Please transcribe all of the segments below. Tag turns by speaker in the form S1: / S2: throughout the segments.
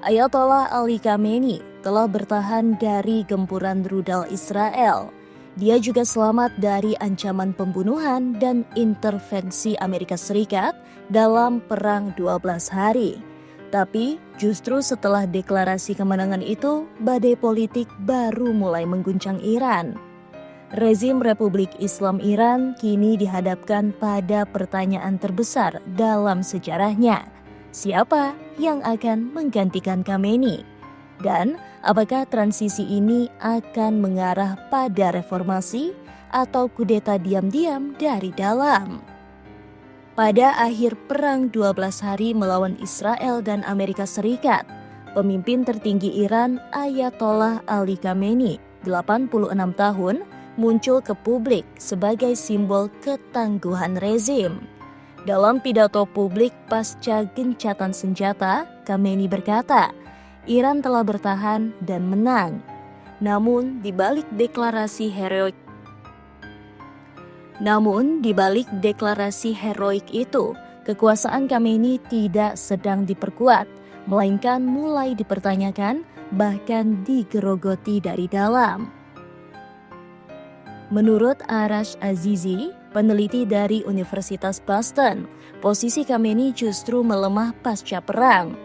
S1: Ayatollah Ali Khamenei telah bertahan dari gempuran rudal Israel. Dia juga selamat dari ancaman pembunuhan dan intervensi Amerika Serikat dalam Perang 12 Hari. Tapi justru setelah deklarasi kemenangan itu, badai politik baru mulai mengguncang Iran. Rezim Republik Islam Iran kini dihadapkan pada pertanyaan terbesar dalam sejarahnya. Siapa yang akan menggantikan Khamenei? Dan apakah transisi ini akan mengarah pada reformasi atau kudeta diam-diam dari dalam? Pada akhir Perang 12 Hari melawan Israel dan Amerika Serikat, pemimpin tertinggi Iran Ayatollah Ali Khamenei, 86 tahun, muncul ke publik sebagai simbol ketangguhan rezim. Dalam pidato publik pasca gencatan senjata, Khamenei berkata, Iran telah bertahan dan menang. Namun di balik deklarasi heroik itu, kekuasaan Khamenei tidak sedang diperkuat, melainkan mulai dipertanyakan, bahkan digerogoti dari dalam. Menurut Arash Azizi, peneliti dari Universitas Boston, posisi Khamenei justru melemah pasca perang.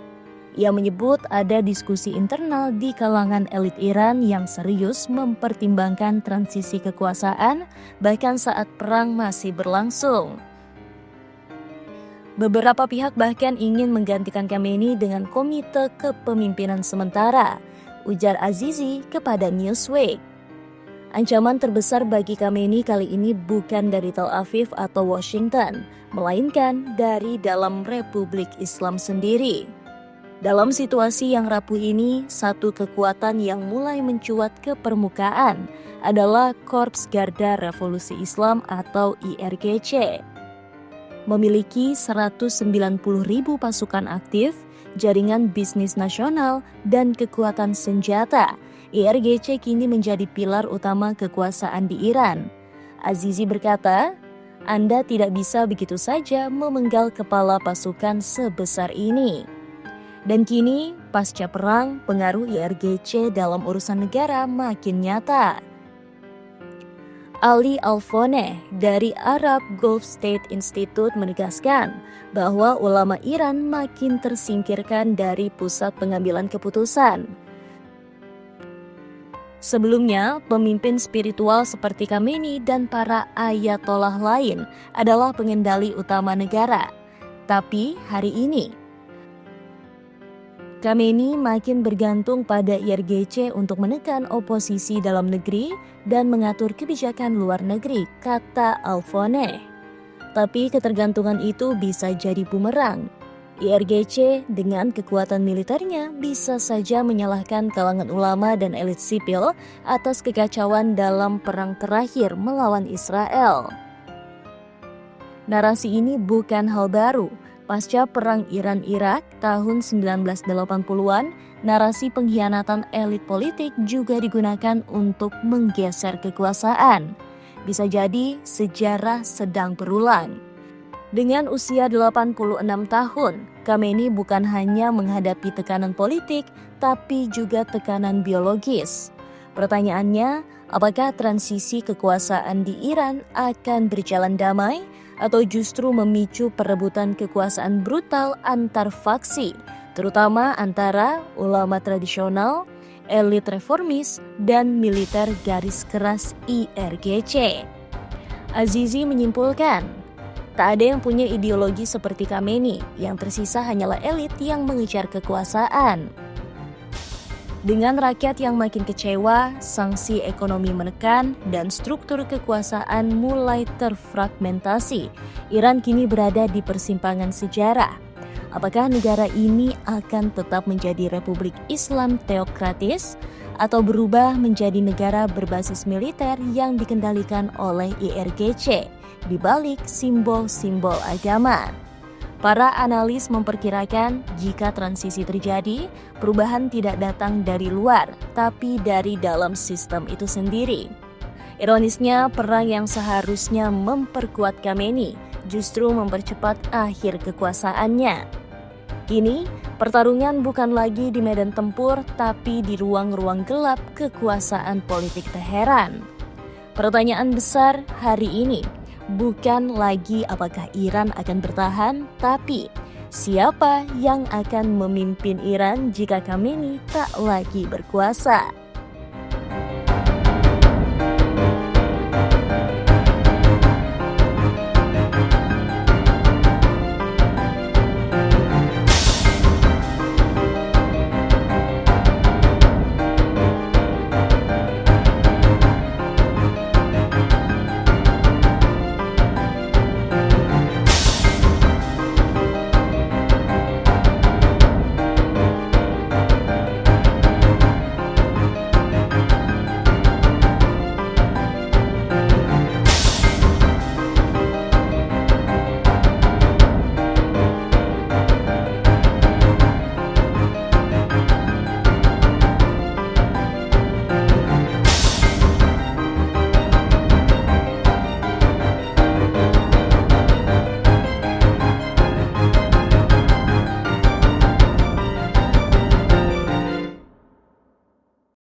S1: Ia menyebut ada diskusi internal di kalangan elit Iran yang serius mempertimbangkan transisi kekuasaan bahkan saat perang masih berlangsung. Beberapa pihak bahkan ingin menggantikan Khamenei dengan komite kepemimpinan sementara, ujar Azizi kepada Newsweek. Ancaman terbesar bagi Khamenei kali ini bukan dari Tel Aviv atau Washington, melainkan dari dalam Republik Islam sendiri. Dalam situasi yang rapuh ini, satu kekuatan yang mulai mencuat ke permukaan adalah Korps Garda Revolusi Islam atau IRGC. Memiliki 190.000 pasukan aktif, jaringan bisnis nasional, dan kekuatan senjata, IRGC kini menjadi pilar utama kekuasaan di Iran. Azizi berkata, Anda tidak bisa begitu saja memenggal kepala pasukan sebesar ini. Dan kini, pasca perang, pengaruh IRGC dalam urusan negara makin nyata. Ali Alfoneh dari Arab Gulf State Institute menegaskan bahwa ulama Iran makin tersingkirkan dari pusat pengambilan keputusan. Sebelumnya, pemimpin spiritual seperti Khamenei dan para ayatollah lain adalah pengendali utama negara. Tapi hari ini, Khamenei makin bergantung pada IRGC untuk menekan oposisi dalam negeri dan mengatur kebijakan luar negeri, kata Alfoneh. Tapi ketergantungan itu bisa jadi bumerang. IRGC dengan kekuatan militernya bisa saja menyalahkan kalangan ulama dan elit sipil atas kekacauan dalam perang terakhir melawan Israel. Narasi ini bukan hal baru. Pasca perang Iran-Irak tahun 1980-an, narasi pengkhianatan elit politik juga digunakan untuk menggeser kekuasaan. Bisa jadi sejarah sedang berulang. Dengan usia 86 tahun, Khamenei bukan hanya menghadapi tekanan politik, tapi juga tekanan biologis. Pertanyaannya, apakah transisi kekuasaan di Iran akan berjalan damai atau justru memicu perebutan kekuasaan brutal antar faksi, terutama antara ulama tradisional, elit reformis, dan militer garis keras IRGC? Azizi menyimpulkan, tak ada yang punya ideologi seperti Khamenei, yang tersisa hanyalah elit yang mengejar kekuasaan. Dengan rakyat yang makin kecewa, sanksi ekonomi menekan, dan struktur kekuasaan mulai terfragmentasi, Iran kini berada di persimpangan sejarah. Apakah negara ini akan tetap menjadi Republik Islam teokratis atau berubah menjadi negara berbasis militer yang dikendalikan oleh IRGC di balik simbol-simbol agama? Para analis memperkirakan jika transisi terjadi, perubahan tidak datang dari luar, tapi dari dalam sistem itu sendiri. Ironisnya, perang yang seharusnya memperkuat Khamenei justru mempercepat akhir kekuasaannya. Kini, pertarungan bukan lagi di medan tempur, tapi di ruang-ruang gelap kekuasaan politik Teheran. Pertanyaan besar hari ini bukan lagi apakah Iran akan bertahan, tapi siapa yang akan memimpin Iran jika Khamenei tak lagi berkuasa.